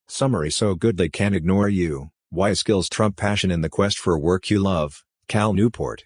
Summary: so good they can't ignore you. Why skills trump passion in the quest for work you love. Cal Newport.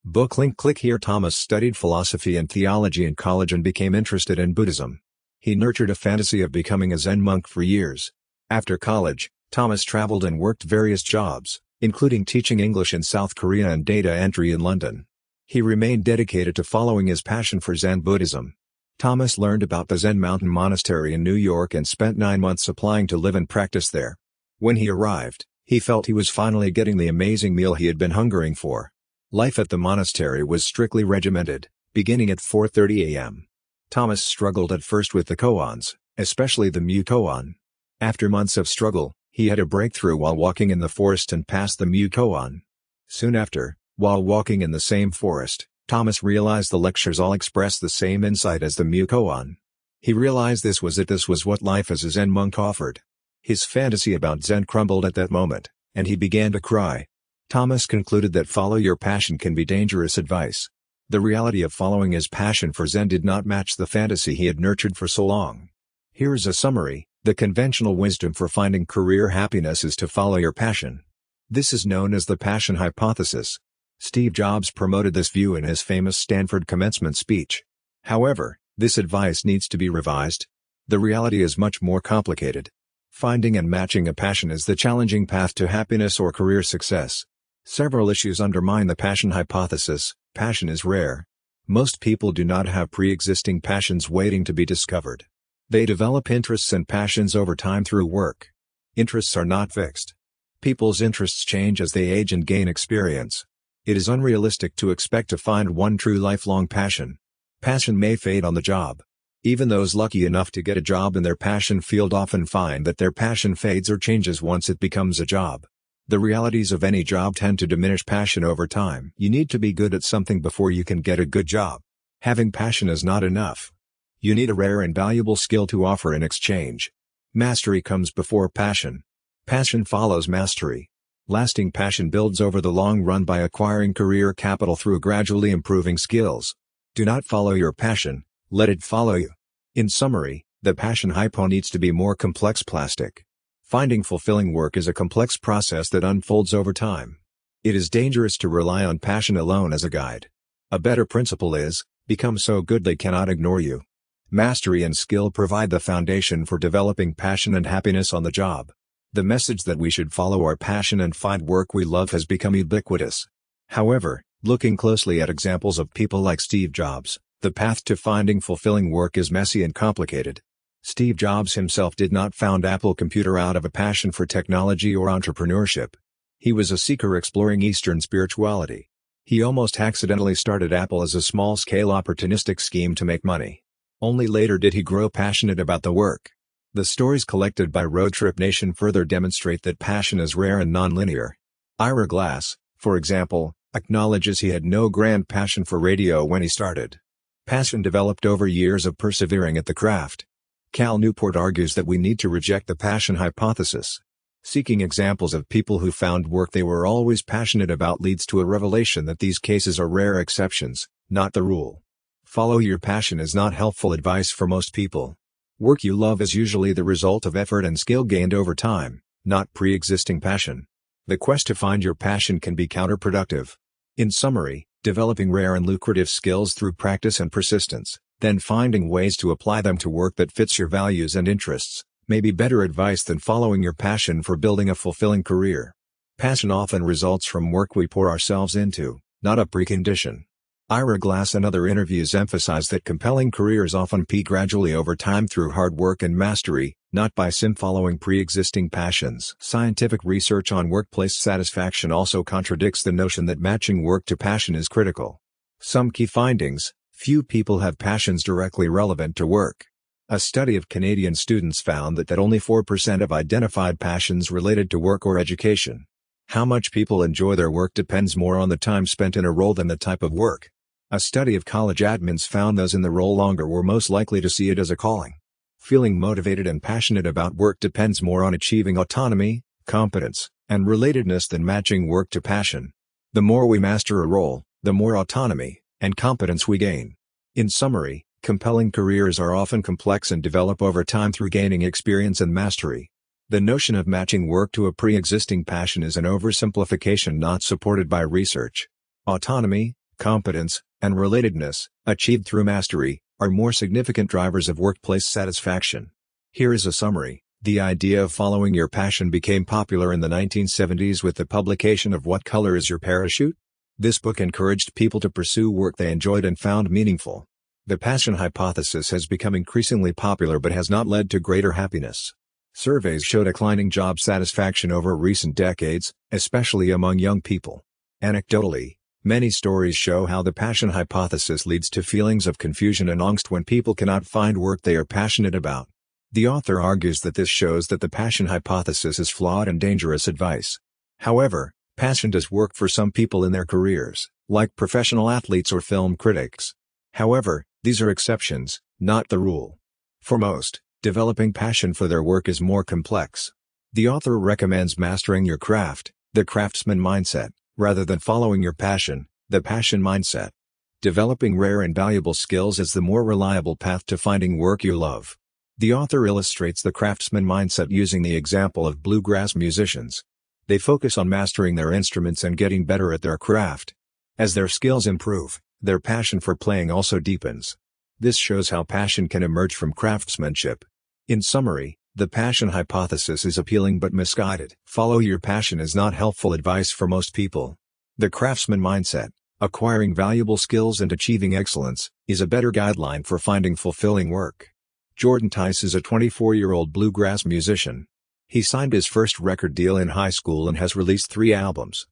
Book link. Click here. Thomas studied philosophy and theology in college and became interested in Buddhism. He nurtured a fantasy of becoming a Zen monk for years. After college, Thomas traveled and worked various jobs, including teaching English in South Korea and data entry in London. He remained dedicated to following his passion for Zen Buddhism. Thomas learned about the Zen Mountain Monastery in New York and spent 9 months applying to live and practice there. When he arrived, he felt he was finally getting the amazing meal he had been hungering for. Life at the monastery was strictly regimented, beginning at 4:30 a.m. Thomas struggled at first with the koans, especially the mu koan. After months of struggle, he had a breakthrough while walking in the forest and passed the mu koan. Soon after, while walking in the same forest, Thomas realized the lectures all expressed the same insight as the mu koan. He realized this was what life as a Zen monk offered. His fantasy about Zen crumbled at that moment, and he began to cry. Thomas concluded that follow your passion can be dangerous advice. The reality of following his passion for Zen did not match the fantasy he had nurtured for so long. Here is a summary. The conventional wisdom for finding career happiness is to follow your passion. This is known as the passion hypothesis. Steve Jobs promoted this view in his famous Stanford commencement speech. However, this advice needs to be revised. The reality is much more complicated. Finding and matching a passion is the challenging path to happiness or career success. Several issues undermine the passion hypothesis. Passion is rare. Most people do not have pre-existing passions waiting to be discovered. They develop interests and passions over time through work. Interests are not fixed. People's interests change as they age and gain experience. It is unrealistic to expect to find one true lifelong passion. Passion may fade on the job. Even those lucky enough to get a job in their passion field often find that their passion fades or changes once it becomes a job. The realities of any job tend to diminish passion over time. You need to be good at something before you can get a good job. Having passion is not enough. You need a rare and valuable skill to offer in exchange. Mastery comes before passion. Passion follows mastery. Lasting passion builds over the long run by acquiring career capital through gradually improving skills. Do not follow your passion, let it follow you. In summary, the passion hypo needs to be more complex. Plastic. Finding fulfilling work is a complex process that unfolds over time. It is dangerous to rely on passion alone as a guide. A better principle is, become so good they cannot ignore you. Mastery and skill provide the foundation for developing passion and happiness on the job. The message that we should follow our passion and find work we love has become ubiquitous. However, looking closely at examples of people like Steve Jobs, the path to finding fulfilling work is messy and complicated. Steve Jobs himself did not found Apple Computer out of a passion for technology or entrepreneurship. He was a seeker exploring Eastern spirituality. He almost accidentally started Apple as a small-scale opportunistic scheme to make money. Only later did he grow passionate about the work. The stories collected by Road Trip Nation further demonstrate that passion is rare and nonlinear. Ira Glass, for example, acknowledges he had no grand passion for radio when he started. Passion developed over years of persevering at the craft. Cal Newport argues that we need to reject the passion hypothesis. Seeking examples of people who found work they were always passionate about leads to a revelation that these cases are rare exceptions, not the rule. Follow your passion is not helpful advice for most people. Work you love is usually the result of effort and skill gained over time, not pre-existing passion. The quest to find your passion can be counterproductive. In summary, developing rare and lucrative skills through practice and persistence, then finding ways to apply them to work that fits your values and interests, may be better advice than following your passion for building a fulfilling career. Passion often results from work we pour ourselves into, not a precondition. Ira Glass and other interviews emphasize that compelling careers often peak gradually over time through hard work and mastery, not by following pre-existing passions. Scientific research on workplace satisfaction also contradicts the notion that matching work to passion is critical. Some key findings: few people have passions directly relevant to work. A study of Canadian students found that only 4% have identified passions related to work or education. How much people enjoy their work depends more on the time spent in a role than the type of work. A study of college admins found those in the role longer were most likely to see it as a calling. Feeling motivated and passionate about work depends more on achieving autonomy, competence, and relatedness than matching work to passion. The more we master a role, the more autonomy and competence we gain. In summary, compelling careers are often complex and develop over time through gaining experience and mastery. The notion of matching work to a pre-existing passion is an oversimplification not supported by research. Autonomy, competence, and relatedness, achieved through mastery, are more significant drivers of workplace satisfaction. Here is a summary. The idea of following your passion became popular in the 1970s with the publication of What Color Is Your Parachute? This book encouraged people to pursue work they enjoyed and found meaningful. The passion hypothesis has become increasingly popular but has not led to greater happiness. Surveys show declining job satisfaction over recent decades, especially among young people. Anecdotally, many stories show how the passion hypothesis leads to feelings of confusion and angst when people cannot find work they are passionate about. The author argues that this shows that the passion hypothesis is flawed and dangerous advice. However, passion does work for some people in their careers, like professional athletes or film critics. However, these are exceptions, not the rule. For most, developing passion for their work is more complex. The author recommends mastering your craft, the craftsman mindset, rather than following your passion, the passion mindset. Developing rare and valuable skills is the more reliable path to finding work you love. The author illustrates the craftsman mindset using the example of bluegrass musicians. They focus on mastering their instruments and getting better at their craft. As their skills improve, their passion for playing also deepens. This shows how passion can emerge from craftsmanship. In summary, the passion hypothesis is appealing but misguided. Follow your passion is not helpful advice for most people. The craftsman mindset, acquiring valuable skills and achieving excellence, is a better guideline for finding fulfilling work. Jordan Tice is a 24-year-old bluegrass musician. He signed his first record deal in high school and has released 3 albums.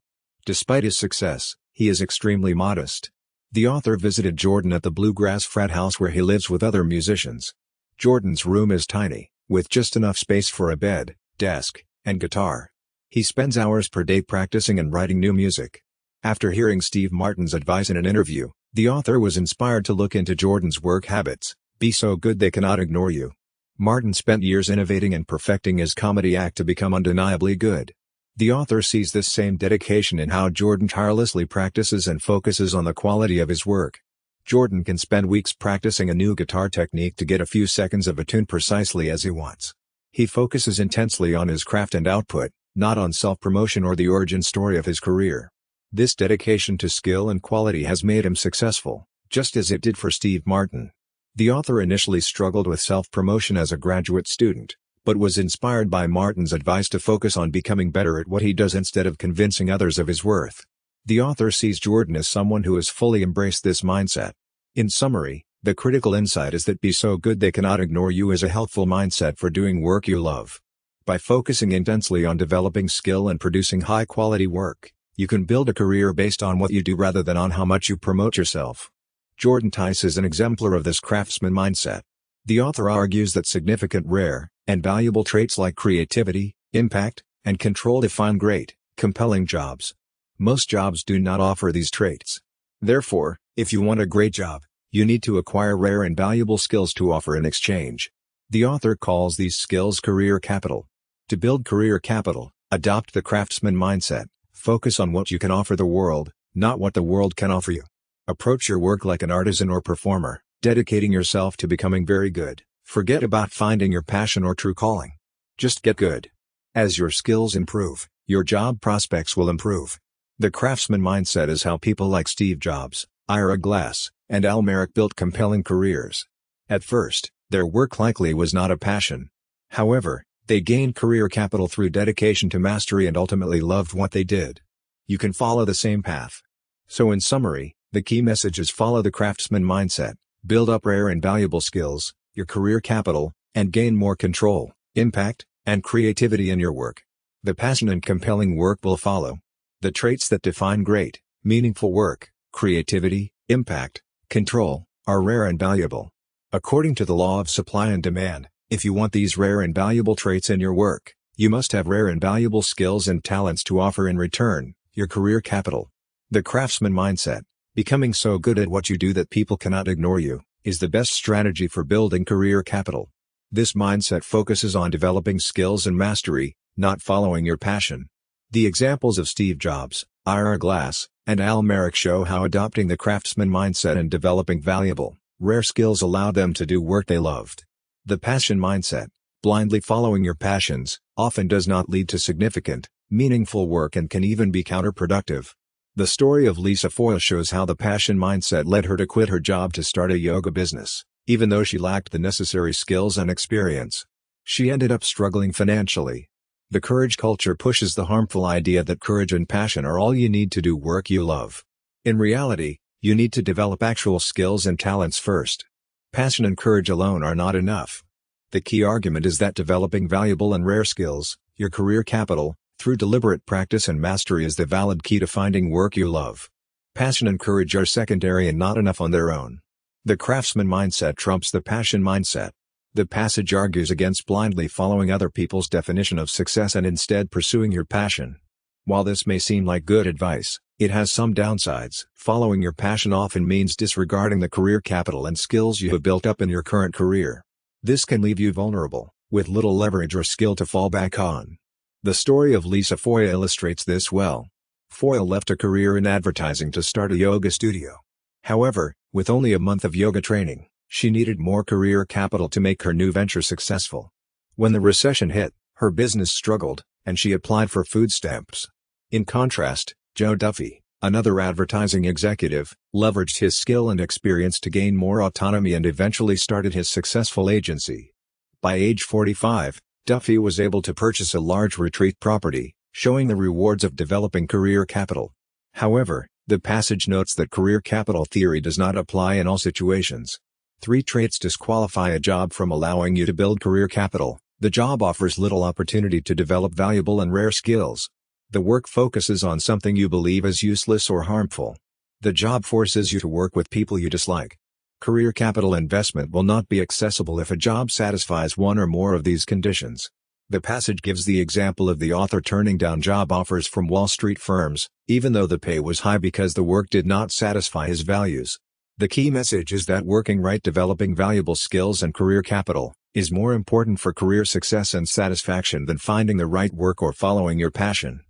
Despite his success, he is extremely modest. The author visited Jordan at the Bluegrass frat house where he lives with other musicians. Jordan's room is tiny, with just enough space for a bed, desk, and guitar. He spends hours per day practicing and writing new music. After hearing Steve Martin's advice in an interview, the author was inspired to look into Jordan's work habits. Be so good they cannot ignore you. Martin spent years innovating and perfecting his comedy act to become undeniably good. The author sees this same dedication in how Jordan tirelessly practices and focuses on the quality of his work. Jordan can spend weeks practicing a new guitar technique to get a few seconds of a tune precisely as he wants. He focuses intensely on his craft and output, not on self-promotion or the origin story of his career. This dedication to skill and quality has made him successful, just as it did for Steve Martin. The author initially struggled with self-promotion as a graduate student, but was inspired by Martin's advice to focus on becoming better at what he does instead of convincing others of his worth. The author sees Jordan as someone who has fully embraced this mindset. In summary, the critical insight is that be so good they cannot ignore you is a helpful mindset for doing work you love. By focusing intensely on developing skill and producing high-quality work, you can build a career based on what you do rather than on how much you promote yourself. Jordan Tice is an exemplar of this craftsman mindset. The author argues that significant, rare, and valuable traits like creativity, impact, and control define great, compelling jobs. Most jobs do not offer these traits. Therefore, if you want a great job, you need to acquire rare and valuable skills to offer in exchange. The author calls these skills career capital. To build career capital, adopt the craftsman mindset. Focus on what you can offer the world, not what the world can offer you. Approach your work like an artisan or performer, dedicating yourself to becoming very good. Forget about finding your passion or true calling. Just get good. As your skills improve, your job prospects will improve. The craftsman mindset is how people like Steve Jobs, Ira Glass, and Al Merrick built compelling careers. At first, their work likely was not a passion. However, they gained career capital through dedication to mastery and ultimately loved what they did. You can follow the same path. So in summary, the key message is follow the craftsman mindset, build up rare and valuable skills, your career capital, and gain more control, impact, and creativity in your work. The passion and compelling work will follow. The traits that define great, meaningful work, creativity, impact, control, are rare and valuable. According to the law of supply and demand, if you want these rare and valuable traits in your work, you must have rare and valuable skills and talents to offer in return, your career capital. The craftsman mindset, becoming so good at what you do that people cannot ignore you, is the best strategy for building career capital. This mindset focuses on developing skills and mastery, not following your passion. The examples of Steve Jobs, Ira Glass, and Al Merrick show how adopting the craftsman mindset and developing valuable, rare skills allowed them to do work they loved. The passion mindset, Blindly following your passions often does not lead to significant, meaningful work and can even be counterproductive. The story of Lisa Foyle shows how the passion mindset led her to quit her job to start a yoga business, even though she lacked the necessary skills and experience. She ended up struggling financially. The courage culture pushes the harmful idea that courage and passion are all you need to do work you love. In reality, you need to develop actual skills and talents first. Passion and courage alone are not enough. The key argument is that developing valuable and rare skills, your career capital, through deliberate practice and mastery is the valid key to finding work you love. Passion and courage are secondary and not enough on their own. The craftsman mindset trumps the passion mindset. The passage argues against blindly following other people's definition of success and instead pursuing your passion. While this may seem like good advice, it has some downsides. Following your passion often means disregarding the career capital and skills you have built up in your current career. This can leave you vulnerable, with little leverage or skill to fall back on. The story of Lisa Foyle illustrates this well. Foyle left a career in advertising to start a yoga studio. However, with only a month of yoga training, she needed more career capital to make her new venture successful. When the recession hit, her business struggled, and she applied for food stamps. In contrast, Joe Duffy, another advertising executive, leveraged his skill and experience to gain more autonomy and eventually started his successful agency. By age 45, Duffy was able to purchase a large retreat property, showing the rewards of developing career capital. However, the passage notes that career capital theory does not apply in all situations. 3 traits disqualify a job from allowing you to build career capital. The job offers little opportunity to develop valuable and rare skills. The work focuses on something you believe is useless or harmful. The job forces you to work with people you dislike. Career capital investment will not be accessible if a job satisfies one or more of these conditions. The passage gives the example of the author turning down job offers from Wall Street firms, even though the pay was high because the work did not satisfy his values. The key message is that working right, developing valuable skills and career capital, is more important for career success and satisfaction than finding the right work or following your passion.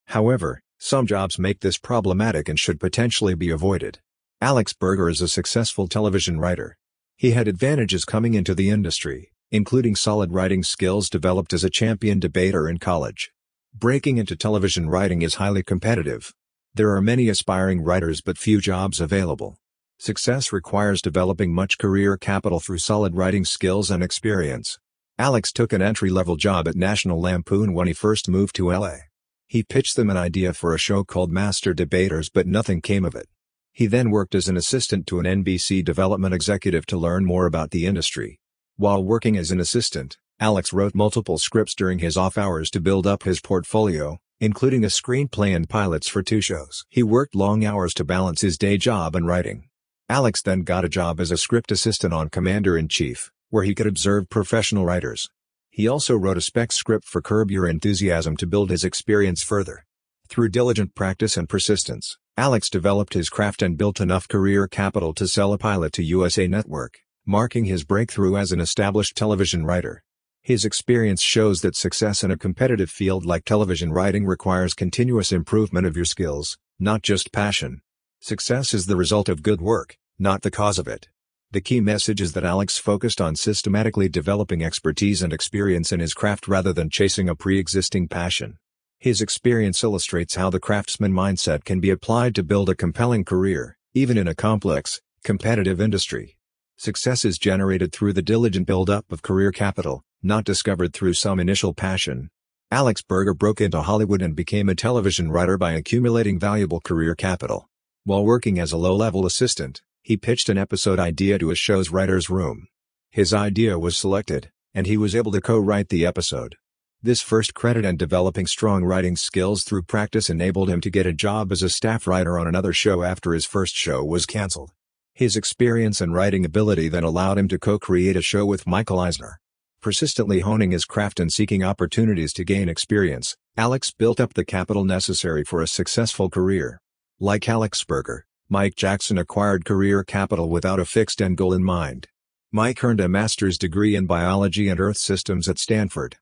However, some jobs make this problematic and should potentially be avoided. Alex Berger is a successful television writer. He had advantages coming into the industry, including solid writing skills developed as a champion debater in college. Breaking into television writing is highly competitive. There are many aspiring writers but few jobs available. Success requires developing much career capital through solid writing skills and experience. Alex took an entry-level job at National Lampoon when he first moved to LA. He pitched them an idea for a show called Master Debaters but nothing came of it. He then worked as an assistant to an NBC development executive to learn more about the industry. While working as an assistant, Alex wrote multiple scripts during his off hours to build up his portfolio, including a screenplay and pilots for 2 shows. He worked long hours to balance his day job and writing. Alex then got a job as a script assistant on Commander-in-Chief, where he could observe professional writers. He also wrote a spec script for Curb Your Enthusiasm to build his experience further. Through diligent practice and persistence, Alex developed his craft and built enough career capital to sell a pilot to USA Network, marking his breakthrough as an established television writer. His experience shows that success in a competitive field like television writing requires continuous improvement of your skills, not just passion. Success is the result of good work, not the cause of it. The key message is that Alex focused on systematically developing expertise and experience in his craft rather than chasing a pre-existing passion. His experience illustrates how the craftsman mindset can be applied to build a compelling career, even in a complex, competitive industry. Success is generated through the diligent build-up of career capital, not discovered through some initial passion. Alex Berger broke into Hollywood and became a television writer by accumulating valuable career capital. While working as a low-level assistant, he pitched an episode idea to a show's writer's room. His idea was selected, and he was able to co-write the episode. This first credit and developing strong writing skills through practice enabled him to get a job as a staff writer on another show after his first show was canceled. His experience and writing ability then allowed him to co-create a show with Michael Eisner. Persistently honing his craft and seeking opportunities to gain experience, Alex built up the capital necessary for a successful career. Like Alex Berger, Mike Jackson acquired career capital without a fixed end goal in mind. Mike earned a master's degree in biology and earth systems at Stanford.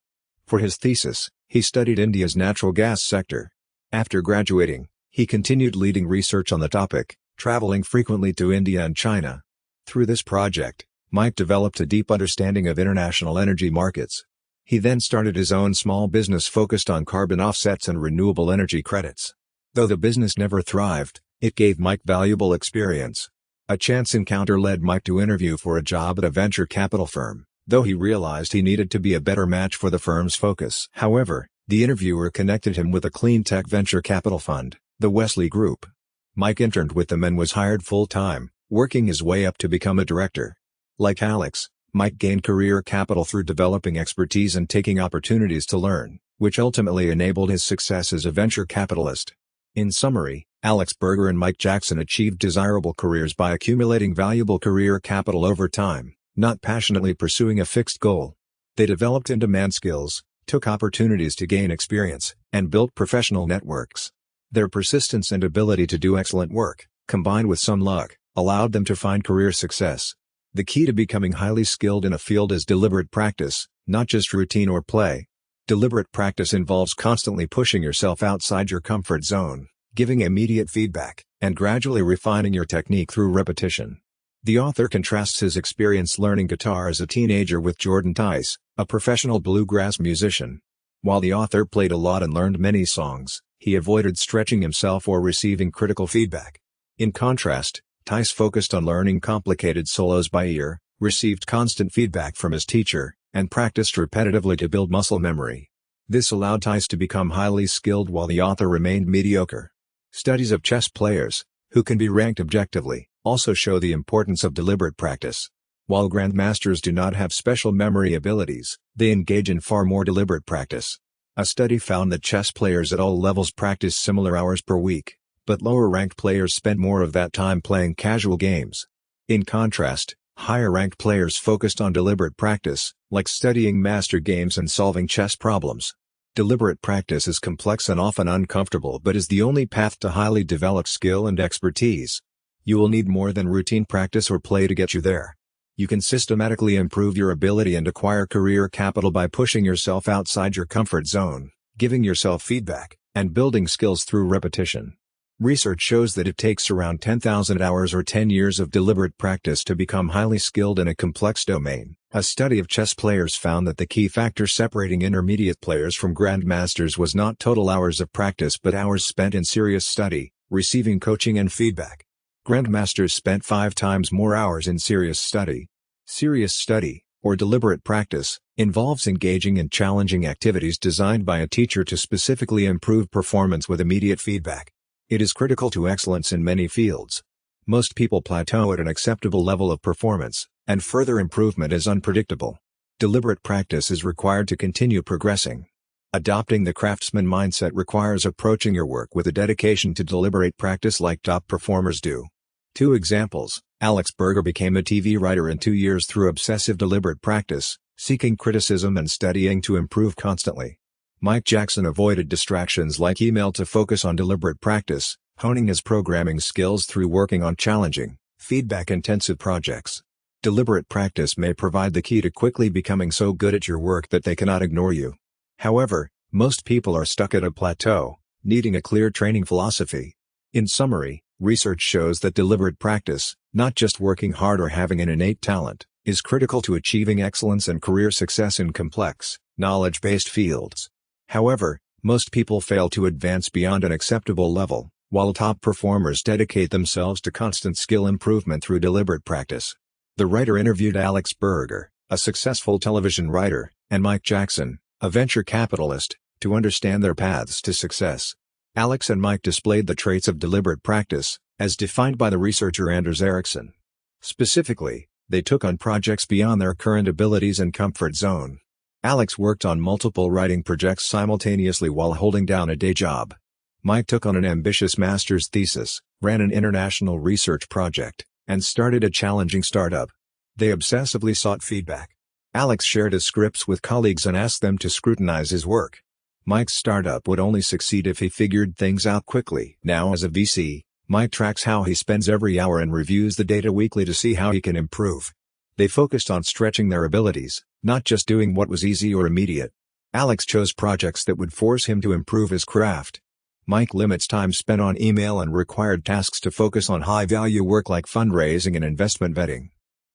For his thesis, he studied India's natural gas sector. After graduating, he continued leading research on the topic, traveling frequently to India and China. Through this project, Mike developed a deep understanding of international energy markets. He then started his own small business focused on carbon offsets and renewable energy credits. Though the business never thrived, it gave Mike valuable experience. A chance encounter led Mike to interview for a job at a venture capital firm, though he realized he needed to be a better match for the firm's focus. However, the interviewer connected him with a clean tech venture capital fund, the Wesley Group. Mike interned with them and was hired full-time, working his way up to become a director. Like Alex, Mike gained career capital through developing expertise and taking opportunities to learn, which ultimately enabled his success as a venture capitalist. In summary, Alex Berger and Mike Jackson achieved desirable careers by accumulating valuable career capital over time, not passionately pursuing a fixed goal. They developed in-demand skills, took opportunities to gain experience, and built professional networks. Their persistence and ability to do excellent work, combined with some luck, allowed them to find career success. The key to becoming highly skilled in a field is deliberate practice, not just routine or play. Deliberate practice involves constantly pushing yourself outside your comfort zone, giving immediate feedback, and gradually refining your technique through repetition. The author contrasts his experience learning guitar as a teenager with Jordan Tice, a professional bluegrass musician. While the author played a lot and learned many songs, he avoided stretching himself or receiving critical feedback. In contrast, Tice focused on learning complicated solos by ear, received constant feedback from his teacher, and practiced repetitively to build muscle memory. This allowed Tice to become highly skilled while the author remained mediocre. Studies of chess players, who can be ranked objectively, also show the importance of deliberate practice. While grandmasters do not have special memory abilities, they engage in far more deliberate practice. A study found that chess players at all levels practice similar hours per week, but lower-ranked players spend more of that time playing casual games. In contrast, higher-ranked players focused on deliberate practice, like studying master games and solving chess problems. Deliberate practice is complex and often uncomfortable but is the only path to highly developed skill and expertise. You will need more than routine practice or play to get you there. You can systematically improve your ability and acquire career capital by pushing yourself outside your comfort zone, giving yourself feedback, and building skills through repetition. Research shows that it takes around 10,000 hours or 10 years of deliberate practice to become highly skilled in a complex domain. A study of chess players found that the key factor separating intermediate players from grandmasters was not total hours of practice but hours spent in serious study, receiving coaching and feedback. Grandmasters spent 5 times more hours in serious study. Serious study, or deliberate practice, involves engaging in challenging activities designed by a teacher to specifically improve performance with immediate feedback. It is critical to excellence in many fields. Most people plateau at an acceptable level of performance, and further improvement is unpredictable. Deliberate practice is required to continue progressing. Adopting the craftsman mindset requires approaching your work with a dedication to deliberate practice like top performers do. 2 examples. Alex Berger became a TV writer in 2 years through obsessive deliberate practice, seeking criticism and studying to improve constantly. Mike Jackson avoided distractions like email to focus on deliberate practice, honing his programming skills through working on challenging, feedback-intensive projects. Deliberate practice may provide the key to quickly becoming so good at your work that they cannot ignore you. However, most people are stuck at a plateau, needing a clear training philosophy. In summary, research shows that deliberate practice, not just working hard or having an innate talent, is critical to achieving excellence and career success in complex, knowledge-based fields. However, most people fail to advance beyond an acceptable level, while top performers dedicate themselves to constant skill improvement through deliberate practice. The writer interviewed Alex Berger, a successful television writer, and Mike Jackson, a venture capitalist, to understand their paths to success. Alex and Mike displayed the traits of deliberate practice, as defined by the researcher Anders Ericsson. Specifically, they took on projects beyond their current abilities and comfort zone. Alex worked on multiple writing projects simultaneously while holding down a day job. Mike took on an ambitious master's thesis, ran an international research project, and started a challenging startup. They obsessively sought feedback. Alex shared his scripts with colleagues and asked them to scrutinize his work. Mike's startup would only succeed if he figured things out quickly. Now as a VC, Mike tracks how he spends every hour and reviews the data weekly to see how he can improve. They focused on stretching their abilities, not just doing what was easy or immediate. Alex chose projects that would force him to improve his craft. Mike limits time spent on email and required tasks to focus on high-value work like fundraising and investment vetting.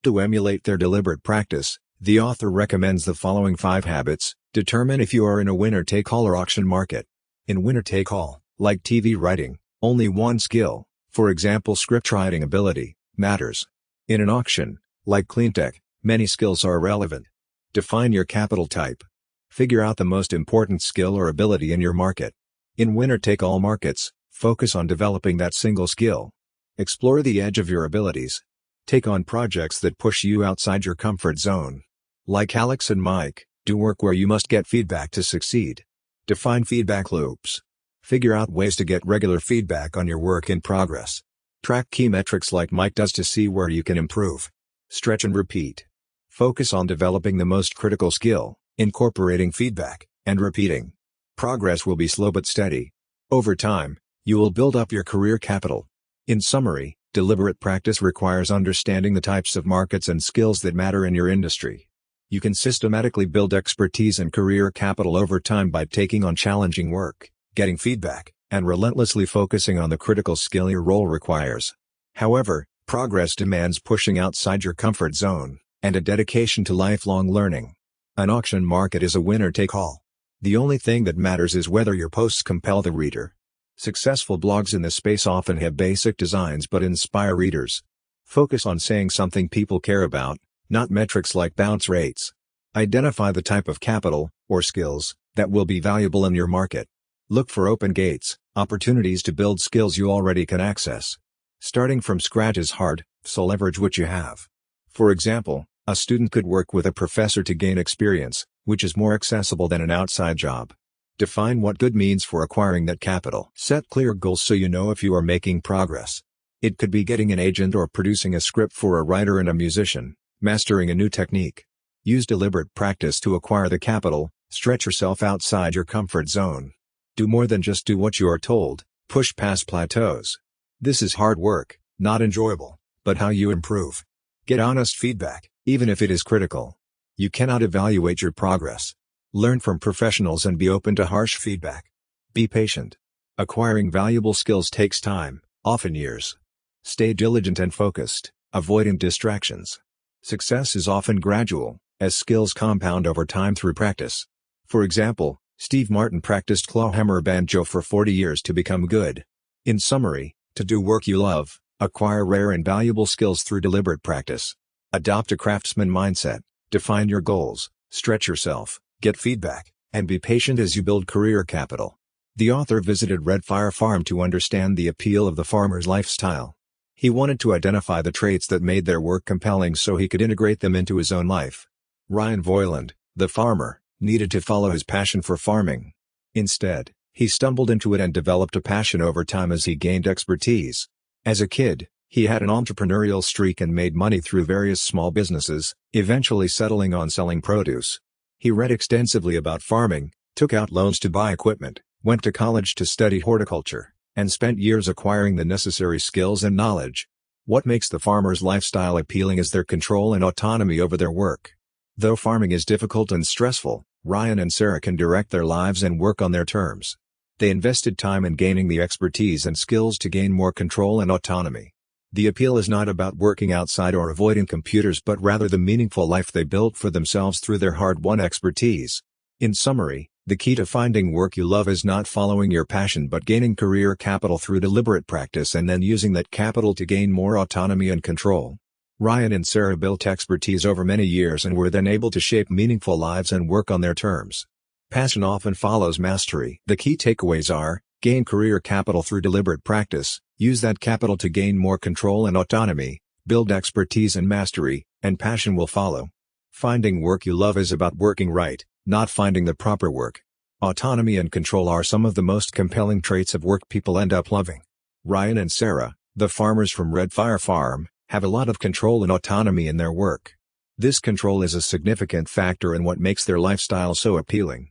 To emulate their deliberate practice, the author recommends the following 5 habits: Determine if you are in a winner-take-all or auction market. In winner-take-all, like TV writing, only one skill, for example script writing ability, matters. In an auction, like cleantech, many skills are relevant. Define your capital type. Figure out the most important skill or ability in your market. In winner-take-all markets, focus on developing that single skill. Explore the edge of your abilities. Take on projects that push you outside your comfort zone. Like Alex and Mike, do work where you must get feedback to succeed. Define feedback loops. Figure out ways to get regular feedback on your work in progress. Track key metrics like Mike does to see where you can improve. Stretch and repeat. Focus on developing the most critical skill, incorporating feedback, and repeating. Progress will be slow but steady. Over time, you will build up your career capital. In summary, deliberate practice requires understanding the types of markets and skills that matter in your industry. You can systematically build expertise and career capital over time by taking on challenging work, getting feedback, and relentlessly focusing on the critical skill your role requires. However, progress demands pushing outside your comfort zone, and a dedication to lifelong learning. An auction market is a winner-take-all. The only thing that matters is whether your posts compel the reader. Successful blogs in this space often have basic designs but inspire readers. Focus on saying something people care about, not metrics like bounce rates. Identify the type of capital, or skills, that will be valuable in your market. Look for open gates, opportunities to build skills you already can access. Starting from scratch is hard, so leverage what you have. For example, a student could work with a professor to gain experience, which is more accessible than an outside job. Define what good means for acquiring that capital. Set clear goals so you know if you are making progress. It could be getting an agent or producing a script for a writer and a musician, mastering a new technique. Use deliberate practice to acquire the capital, stretch yourself outside your comfort zone. Do more than just do what you are told, push past plateaus. This is hard work, not enjoyable, but how you improve. Get honest feedback, even if it is critical. You cannot evaluate your progress. Learn from professionals and be open to harsh feedback. Be patient. Acquiring valuable skills takes time, often years. Stay diligent and focused, avoiding distractions. Success is often gradual, as skills compound over time through practice. For example, Steve Martin practiced clawhammer banjo for 40 years to become good. In summary, to do work you love, acquire rare and valuable skills through deliberate practice. Adopt a craftsman mindset, define your goals, stretch yourself, get feedback, and be patient as you build career capital. The author visited Red Fire Farm to understand the appeal of the farmer's lifestyle. He wanted to identify the traits that made their work compelling so he could integrate them into his own life. Ryan Voiland, the farmer, needed to follow his passion for farming. Instead, he stumbled into it and developed a passion over time as he gained expertise. As a kid, he had an entrepreneurial streak and made money through various small businesses, eventually settling on selling produce. He read extensively about farming, took out loans to buy equipment, went to college to study horticulture, and spent years acquiring the necessary skills and knowledge. What makes the farmer's lifestyle appealing is their control and autonomy over their work. Though farming is difficult and stressful, Ryan and Sarah can direct their lives and work on their terms. They invested time in gaining the expertise and skills to gain more control and autonomy. The appeal is not about working outside or avoiding computers but rather the meaningful life they built for themselves through their hard-won expertise. In summary, the key to finding work you love is not following your passion but gaining career capital through deliberate practice and then using that capital to gain more autonomy and control. Ryan and Sarah built expertise over many years and were then able to shape meaningful lives and work on their terms. Passion often follows mastery. The key takeaways are: gain career capital through deliberate practice, use that capital to gain more control and autonomy, build expertise and mastery, and passion will follow. Finding work you love is about working right, not finding the proper work. Autonomy and control are some of the most compelling traits of work people end up loving. Ryan and Sarah, the farmers from Red Fire Farm, have a lot of control and autonomy in their work. This control is a significant factor in what makes their lifestyle so appealing.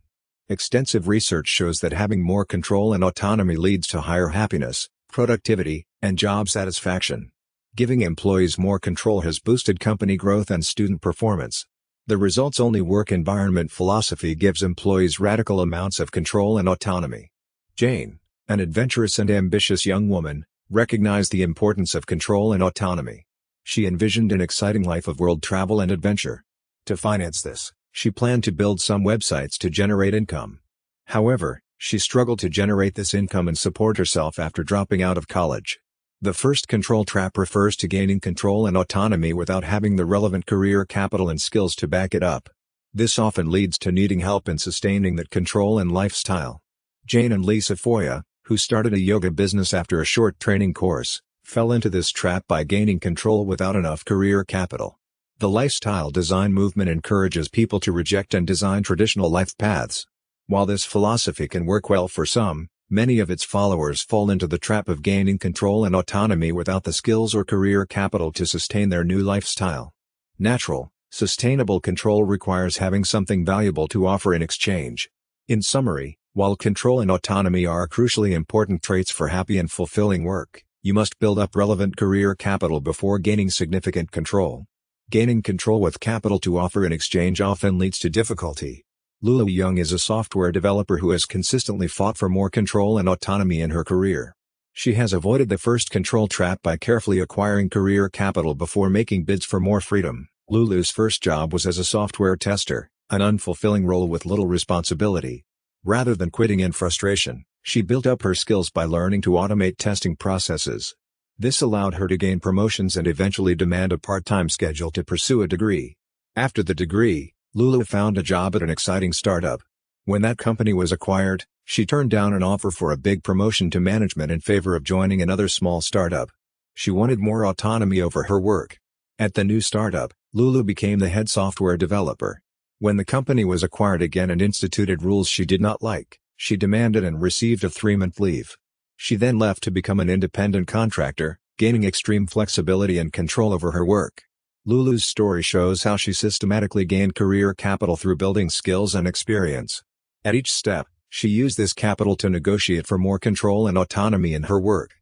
Extensive research shows that having more control and autonomy leads to higher happiness, productivity, and job satisfaction. Giving employees more control has boosted company growth and student performance. The results-only work environment philosophy gives employees radical amounts of control and autonomy. Jane, an adventurous and ambitious young woman, recognized the importance of control and autonomy. She envisioned an exciting life of world travel and adventure. To finance this, She planned to build some websites to generate income. However, she struggled to generate this income and support herself after dropping out of college. The first control trap refers to gaining control and autonomy without having the relevant career capital and skills to back it up. This often leads to needing help in sustaining that control and lifestyle. Jane and Lisa Foya, who started a yoga business after a short training course, fell into this trap by gaining control without enough career capital. The lifestyle design movement encourages people to reject and design traditional life paths. While this philosophy can work well for some, many of its followers fall into the trap of gaining control and autonomy without the skills or career capital to sustain their new lifestyle. Natural, sustainable control requires having something valuable to offer in exchange. In summary, while control and autonomy are crucially important traits for happy and fulfilling work, you must build up relevant career capital before gaining significant control. Gaining control with capital to offer in exchange often leads to difficulty. Lulu Young is a software developer who has consistently fought for more control and autonomy in her career. She has avoided the first control trap by carefully acquiring career capital before making bids for more freedom. Lulu's first job was as a software tester, an unfulfilling role with little responsibility. Rather than quitting in frustration, she built up her skills by learning to automate testing processes. This allowed her to gain promotions and eventually demand a part-time schedule to pursue a degree. After the degree, Lulu found a job at an exciting startup. When that company was acquired, she turned down an offer for a big promotion to management in favor of joining another small startup. She wanted more autonomy over her work. At the new startup, Lulu became the head software developer. When the company was acquired again and instituted rules she did not like, she demanded and received a 3-month leave. She then left to become an independent contractor, gaining extreme flexibility and control over her work. Lulu's story shows how she systematically gained career capital through building skills and experience. At each step, she used this capital to negotiate for more control and autonomy in her work.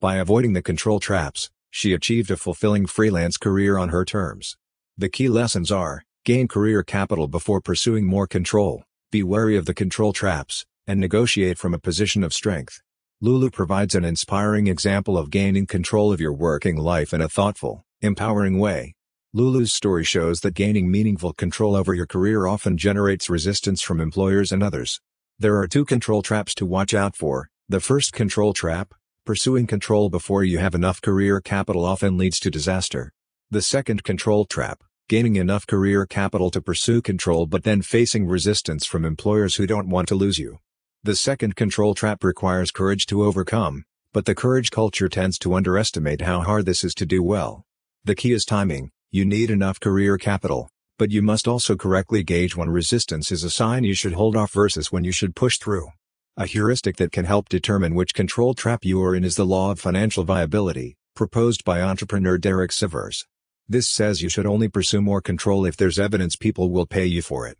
By avoiding the control traps, she achieved a fulfilling freelance career on her terms. The key lessons are: gain career capital before pursuing more control, be wary of the control traps, and negotiate from a position of strength. Lulu provides an inspiring example of gaining control of your working life in a thoughtful, empowering way. Lulu's story shows that gaining meaningful control over your career often generates resistance from employers and others. There are 2 control traps to watch out for. The first control trap: pursuing control before you have enough career capital often leads to disaster. The second control trap: gaining enough career capital to pursue control but then facing resistance from employers who don't want to lose you. The second control trap requires courage to overcome, but the courage culture tends to underestimate how hard this is to do well. The key is timing. You need enough career capital, but you must also correctly gauge when resistance is a sign you should hold off versus when you should push through. A heuristic that can help determine which control trap you are in is the law of financial viability, proposed by entrepreneur Derek Sivers. This says you should only pursue more control if there's evidence people will pay you for it.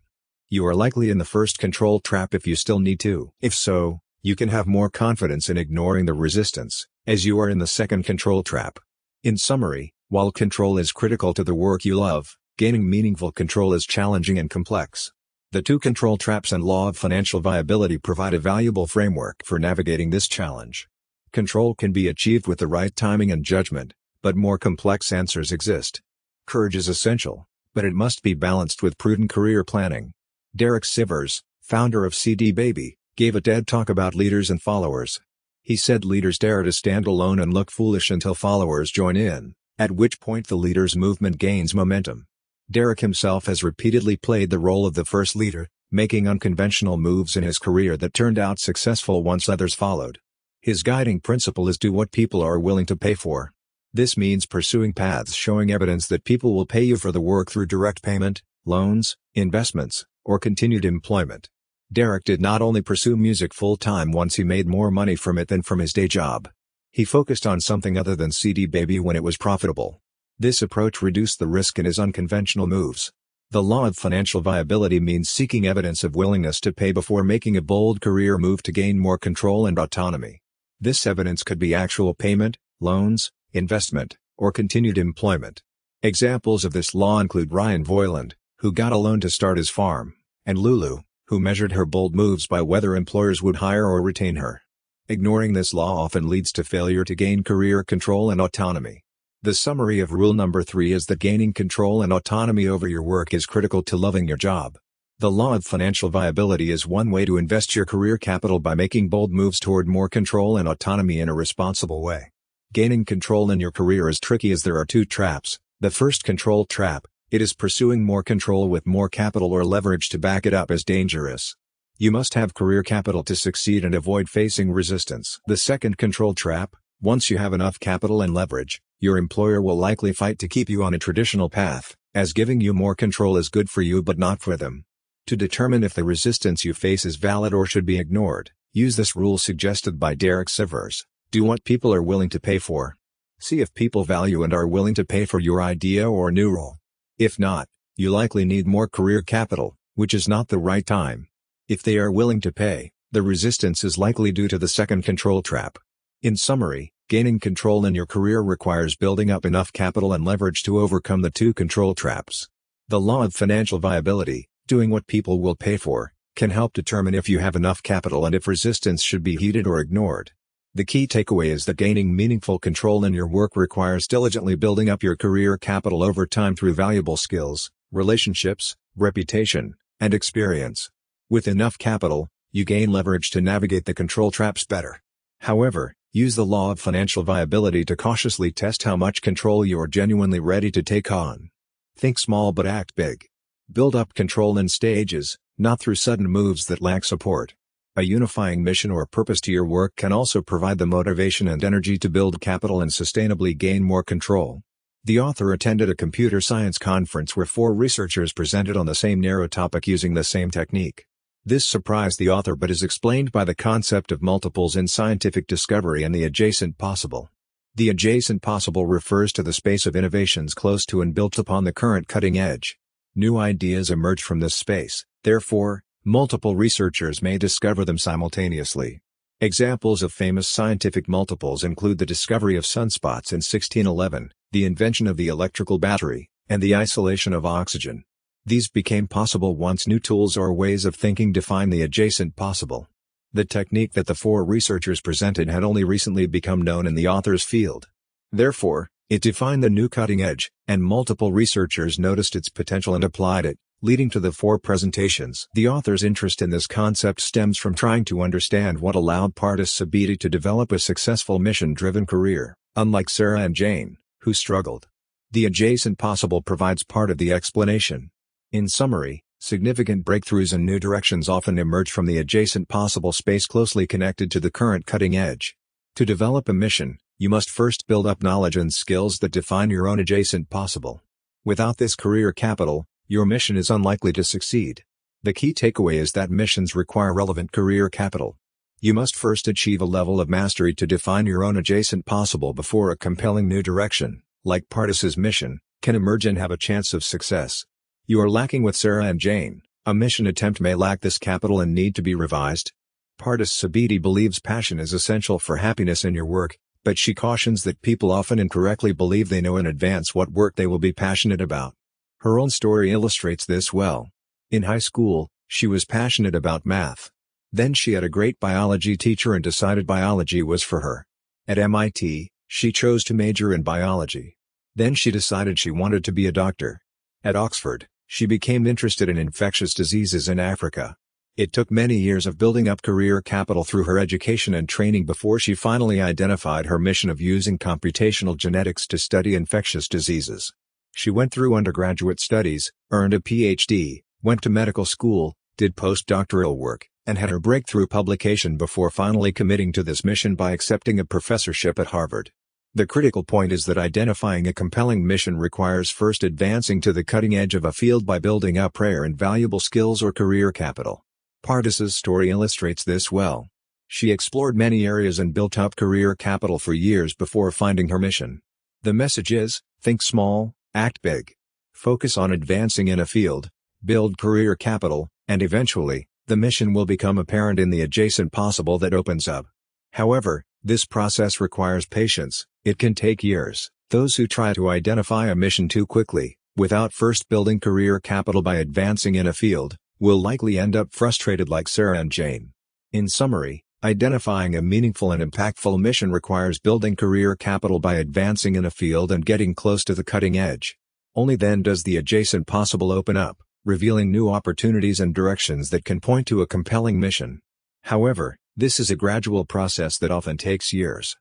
You are likely in the first control trap if you still need to. If so, you can have more confidence in ignoring the resistance, as you are in the second control trap. In summary, while control is critical to the work you love, gaining meaningful control is challenging and complex. The 2 control traps and law of financial viability provide a valuable framework for navigating this challenge. Control can be achieved with the right timing and judgment, but more complex answers exist. Courage is essential, but it must be balanced with prudent career planning. Derek Sivers, founder of CD Baby, gave a TED Talk about leaders and followers. He said leaders dare to stand alone and look foolish until followers join in, at which point the leaders' movement gains momentum. Derek himself has repeatedly played the role of the first leader, making unconventional moves in his career that turned out successful once others followed. His guiding principle is do what people are willing to pay for. This means pursuing paths showing evidence that people will pay you for the work through direct payment, loans, investments, or continued employment. Derek did not only pursue music full-time once he made more money from it than from his day job. He focused on something other than CD Baby when it was profitable. This approach reduced the risk in his unconventional moves. The law of financial viability means seeking evidence of willingness to pay before making a bold career move to gain more control and autonomy. This evidence could be actual payment, loans, investment, or continued employment. Examples of this law include Ryan Voiland, who got a loan to start his farm, and Lulu, who measured her bold moves by whether employers would hire or retain her. Ignoring this law often leads to failure to gain career control and autonomy. The summary of rule number 3 is that gaining control and autonomy over your work is critical to loving your job. The law of financial viability is one way to invest your career capital by making bold moves toward more control and autonomy in a responsible way. Gaining control in your career is tricky as there are two traps. The first control trap, it is pursuing more control with more capital or leverage to back it up, is dangerous. You must have career capital to succeed and avoid facing resistance. The second control trap, once you have enough capital and leverage, your employer will likely fight to keep you on a traditional path, as giving you more control is good for you but not for them. To determine if the resistance you face is valid or should be ignored, use this rule suggested by Derek Sivers: do what people are willing to pay for. See if people value and are willing to pay for your idea or new role. If not, you likely need more career capital, which is not the right time. If they are willing to pay, the resistance is likely due to the second control trap. In summary, gaining control in your career requires building up enough capital and leverage to overcome the two control traps. The law of financial viability, doing what people will pay for, can help determine if you have enough capital and if resistance should be heeded or ignored. The key takeaway is that gaining meaningful control in your work requires diligently building up your career capital over time through valuable skills, relationships, reputation, and experience. With enough capital, you gain leverage to navigate the control traps better. However, use the law of financial viability to cautiously test how much control you are genuinely ready to take on. Think small but act big. Build up control in stages, not through sudden moves that lack support. A unifying mission or purpose to your work can also provide the motivation and energy to build capital and sustainably gain more control. The author attended a computer science conference where 4 researchers presented on the same narrow topic using the same technique. This surprised the author but is explained by the concept of multiples in scientific discovery and the adjacent possible. The adjacent possible refers to the space of innovations close to and built upon the current cutting edge. New ideas emerge from this space, therefore, multiple researchers may discover them simultaneously. Examples of famous scientific multiples include the discovery of sunspots in 1611, the invention of the electrical battery, and the isolation of oxygen. These became possible once new tools or ways of thinking defined the adjacent possible. The technique that the 4 researchers presented had only recently become known in the author's field. Therefore, it defined the new cutting edge, and multiple researchers noticed its potential and applied it, leading to the 4 presentations. The author's interest in this concept stems from trying to understand what allowed Pardis Sabiti to develop a successful mission-driven career, unlike Sarah and Jane, who struggled. The adjacent possible provides part of the explanation. In summary, significant breakthroughs and new directions often emerge from the adjacent possible space closely connected to the current cutting edge. To develop a mission, you must first build up knowledge and skills that define your own adjacent possible. Without this career capital, your mission is unlikely to succeed. The key takeaway is that missions require relevant career capital. You must first achieve a level of mastery to define your own adjacent possible before a compelling new direction, like Pardis's mission, can emerge and have a chance of success. You are lacking with Sarah and Jane. A mission attempt may lack this capital and need to be revised. Pardis Sabiti believes passion is essential for happiness in your work, but she cautions that people often incorrectly believe they know in advance what work they will be passionate about. Her own story illustrates this well. In high school, she was passionate about math. Then she had a great biology teacher and decided biology was for her. At MIT, she chose to major in biology. Then she decided she wanted to be a doctor. At Oxford, she became interested in infectious diseases in Africa. It took many years of building up career capital through her education and training before she finally identified her mission of using computational genetics to study infectious diseases. She went through undergraduate studies, earned a PhD, went to medical school, did postdoctoral work, and had her breakthrough publication before finally committing to this mission by accepting a professorship at Harvard. The critical point is that identifying a compelling mission requires first advancing to the cutting edge of a field by building up rare and valuable skills or career capital. Pardis's story illustrates this well. She explored many areas and built up career capital for years before finding her mission. The message is, think small, act big. Focus on advancing in a field, build career capital, and eventually, the mission will become apparent in the adjacent possible that opens up. However, this process requires patience. It can take years. Those who try to identify a mission too quickly, without first building career capital by advancing in a field, will likely end up frustrated like Sarah and Jane. In summary, Identifying a meaningful and impactful mission requires building career capital by advancing in a field and getting close to the cutting edge. Only then does the adjacent possible open up, revealing new opportunities and directions that can point to a compelling mission. However, this is a gradual process that often takes years.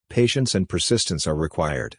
Patience and persistence are required.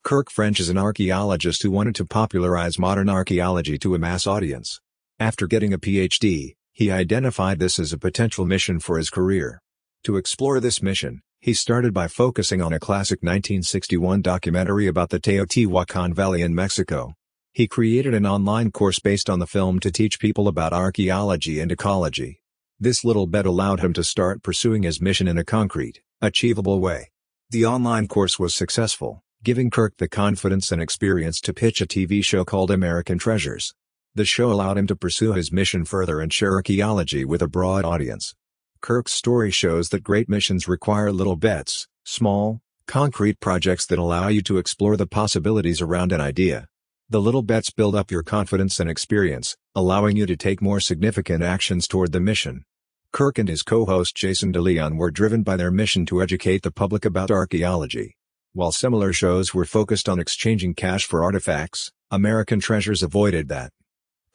Kirk French is an archaeologist who wanted to popularize modern archaeology to a mass audience. After getting a PhD, he identified this as a potential mission for his career. To explore this mission, he started by focusing on a classic 1961 documentary about the Teotihuacan Valley in Mexico. He created an online course based on the film to teach people about archaeology and ecology. This little bet allowed him to start pursuing his mission in a concrete, achievable way. The online course was successful, giving Kirk the confidence and experience to pitch a TV show called American Treasures. The show allowed him to pursue his mission further and share archaeology with a broad audience. Kirk's story shows that great missions require little bets, small, concrete projects that allow you to explore the possibilities around an idea. The little bets build up your confidence and experience, allowing you to take more significant actions toward the mission. Kirk and his co-host Jason DeLeon were driven by their mission to educate the public about archaeology. While similar shows were focused on exchanging cash for artifacts, American Treasures avoided that.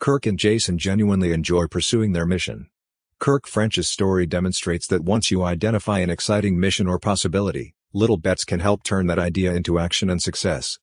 Kirk and Jason genuinely enjoy pursuing their mission. Kirk French's story demonstrates that once you identify an exciting mission or possibility, little bets can help turn that idea into action and success.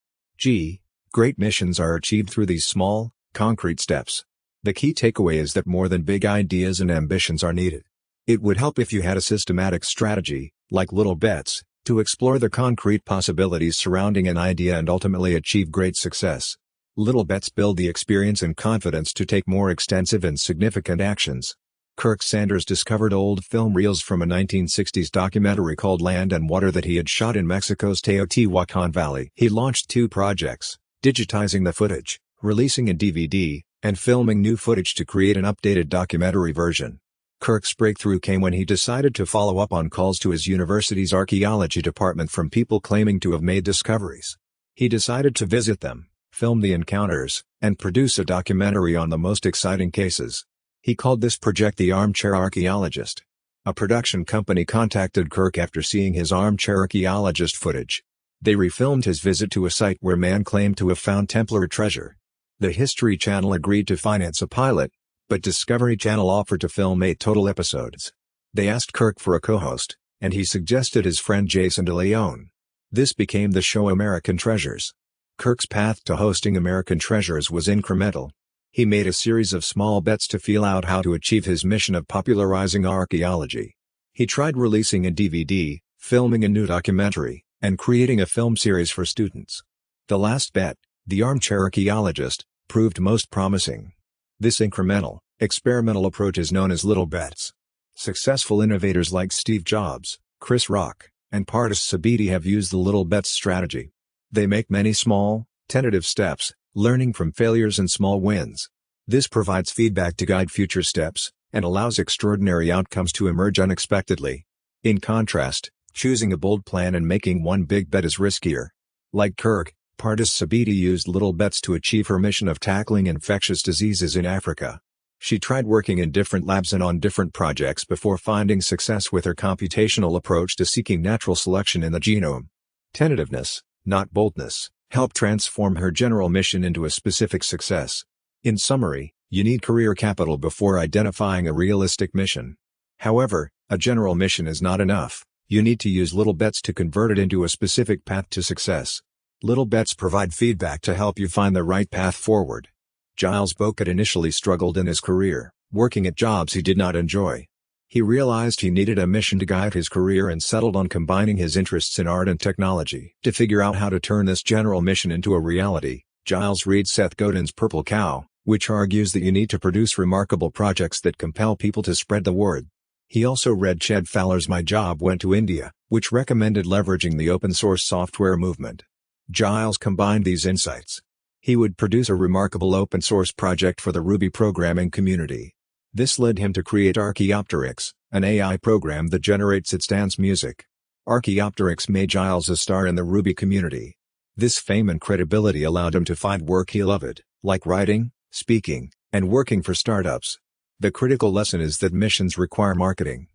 Great missions are achieved through these small, concrete steps. The key takeaway is that more than big ideas and ambitions are needed. It would help if you had a systematic strategy, like little bets, to explore the concrete possibilities surrounding an idea and ultimately achieve great success. Little bets build the experience and confidence to take more extensive and significant actions. Kirk Sanders discovered old film reels from a 1960s documentary called Land and Water that he had shot in Mexico's Teotihuacan Valley. He launched 2 projects, digitizing the footage, releasing a DVD, and filming new footage to create an updated documentary version. Kirk's breakthrough came when he decided to follow up on calls to his university's archaeology department from people claiming to have made discoveries. He decided to visit them, film the encounters, and produce a documentary on the most exciting cases. He called this project the Armchair Archaeologist. A production company contacted Kirk after seeing his Armchair Archaeologist footage. They refilmed his visit to a site where man claimed to have found Templar treasure. The History Channel agreed to finance a pilot, but Discovery Channel offered to film 8 total episodes. They asked Kirk for a co-host, and he suggested his friend Jason DeLeon. This became the show American Treasures. Kirk's path to hosting American Treasures was incremental. He made a series of small bets to feel out how to achieve his mission of popularizing archaeology. He tried releasing a DVD, filming a new documentary, and creating a film series for students. The last bet, The Armchair Archaeologist, proved most promising. This incremental, experimental approach is known as little bets. Successful innovators like Steve Jobs, Chris Rock, and Pardis Sabiti have used the little bets strategy. They make many small, tentative steps, learning from failures and small wins. This provides feedback to guide future steps, and allows extraordinary outcomes to emerge unexpectedly. In contrast, choosing a bold plan and making one big bet is riskier. Like Kirk, Pardis Sabiti used little bets to achieve her mission of tackling infectious diseases in Africa. She tried working in different labs and on different projects before finding success with her computational approach to seeking natural selection in the genome. Tentativeness, not boldness, helped transform her general mission into a specific success. In summary, you need career capital before identifying a realistic mission. However, a general mission is not enough. You need to use little bets to convert it into a specific path to success. Little bets provide feedback to help you find the right path forward. Giles Bocat initially struggled in his career, working at jobs he did not enjoy. He realized he needed a mission to guide his career and settled on combining his interests in art and technology. To figure out how to turn this general mission into a reality, Giles reads Seth Godin's Purple Cow, which argues that you need to produce remarkable projects that compel people to spread the word. He also read Ched Fowler's My Job Went to India, which recommended leveraging the open-source software movement. Giles combined these insights. He would produce a remarkable open-source project for the Ruby programming community. This led him to create Archaeopteryx, an AI program that generates its dance music. Archaeopteryx made Giles a star in the Ruby community. This fame and credibility allowed him to find work he loved, like writing, speaking, and working for startups. The critical lesson is that missions require marketing.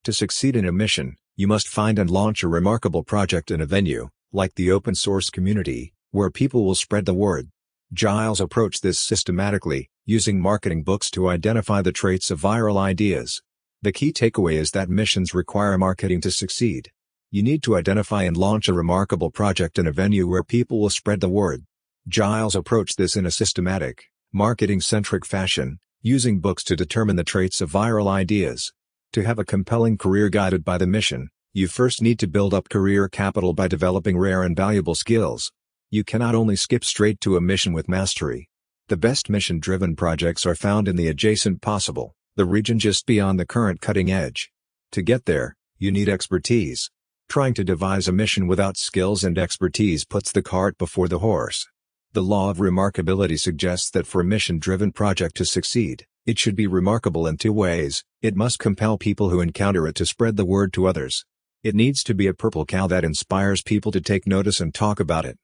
To succeed in a mission, you must find and launch a remarkable project in a venue, like the open source community, where people will spread the word. Giles approached this systematically, using marketing books to identify the traits of viral ideas. The key takeaway is that missions require marketing to succeed. You need to identify and launch a remarkable project in a venue where people will spread the word. Giles approached this in a systematic, marketing-centric fashion, using books to determine the traits of viral ideas. To have a compelling career guided by the mission, you first need to build up career capital by developing rare and valuable skills. You cannot only skip straight to a mission with mastery. The best mission-driven projects are found in the adjacent possible, the region just beyond the current cutting edge. To get there, you need expertise. Trying to devise a mission without skills and expertise puts the cart before the horse. The law of remarkability suggests that for a mission-driven project to succeed, it should be remarkable in two ways. It must compel people who encounter it to spread the word to others. It needs to be a purple cow that inspires people to take notice and talk about it.